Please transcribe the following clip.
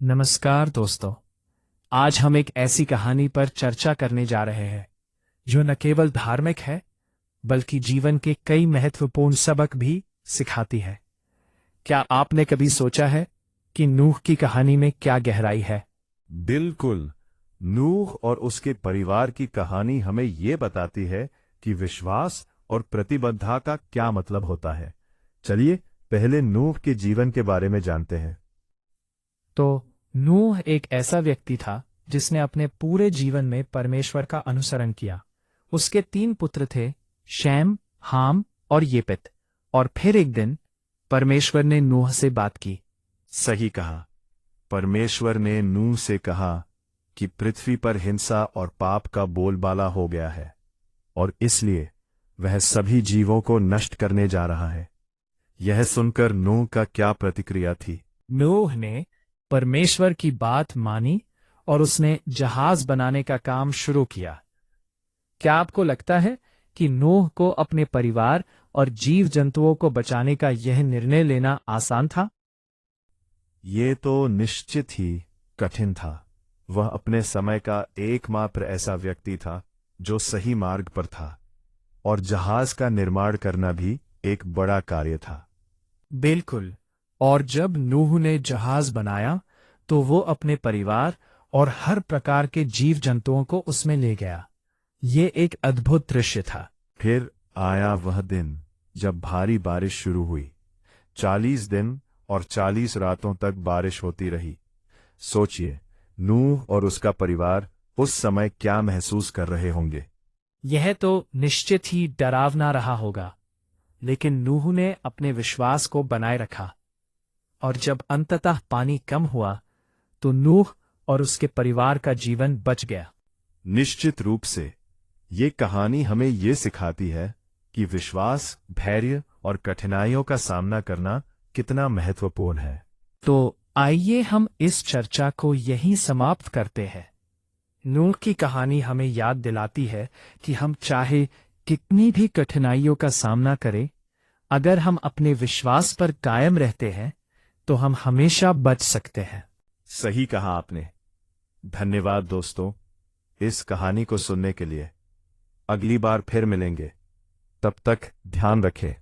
नमस्कार दोस्तों। आज हम एक ऐसी कहानी पर चर्चा करने जा रहे हैं जो न केवल धार्मिक है बल्कि जीवन के कई महत्वपूर्ण सबक भी सिखाती है। क्या आपने कभी सोचा है कि नूह की कहानी में क्या गहराई है? बिल्कुल। नूह और उसके परिवार की कहानी हमें ये बताती है कि विश्वास और प्रतिबद्धता का क्या मतलब होता है। चलिए पहले नूह के जीवन के बारे में जानते हैं। तो नूह एक ऐसा व्यक्ति था जिसने अपने पूरे जीवन में परमेश्वर का अनुसरण किया। उसके 3 पुत्र थे, शैम, हाम और येपेत। और फिर एक दिन परमेश्वर ने नूह से बात की। सही कहा। परमेश्वर ने नूह से कहा कि पृथ्वी पर हिंसा और पाप का बोलबाला हो गया है और इसलिए वह सभी जीवों को नष्ट करने जा रहा है। यह सुनकर नूह का क्या प्रतिक्रिया थी? नूह ने परमेश्वर की बात मानी और उसने जहाज बनाने का काम शुरू किया। क्या आपको लगता है कि नूह को अपने परिवार और जीव जंतुओं को बचाने का यह निर्णय लेना आसान था? ये तो निश्चित ही कठिन था। वह अपने समय का एकमात्र ऐसा व्यक्ति था जो सही मार्ग पर था और जहाज का निर्माण करना भी एक बड़ा कार्य था। बिल्कुल। और जब नूह ने जहाज बनाया तो वो अपने परिवार और हर प्रकार के जीव जंतुओं को उसमें ले गया। ये एक अद्भुत दृश्य था। फिर आया वह दिन जब भारी बारिश शुरू हुई। 40 दिन और 40 रातों तक बारिश होती रही। सोचिए, नूह और उसका परिवार उस समय क्या महसूस कर रहे होंगे। यह तो निश्चित ही डरावना रहा होगा, लेकिन नूह ने अपने विश्वास को बनाए रखा और जब अंततः पानी कम हुआ तो नूह और उसके परिवार का जीवन बच गया। निश्चित रूप से ये कहानी हमें ये सिखाती है कि विश्वास, धैर्य और कठिनाइयों का सामना करना कितना महत्वपूर्ण है। तो आइए हम इस चर्चा को यहीं समाप्त करते हैं। नूह की कहानी हमें याद दिलाती है कि हम चाहे कितनी भी कठिनाइयों का सामना करें, अगर हम अपने विश्वास पर कायम रहते हैं तो हम हमेशा बच सकते हैं। सही कहा आपने। धन्यवाद दोस्तों, इस कहानी को सुनने के लिए। अगली बार फिर मिलेंगे। तब तक ध्यान रखें।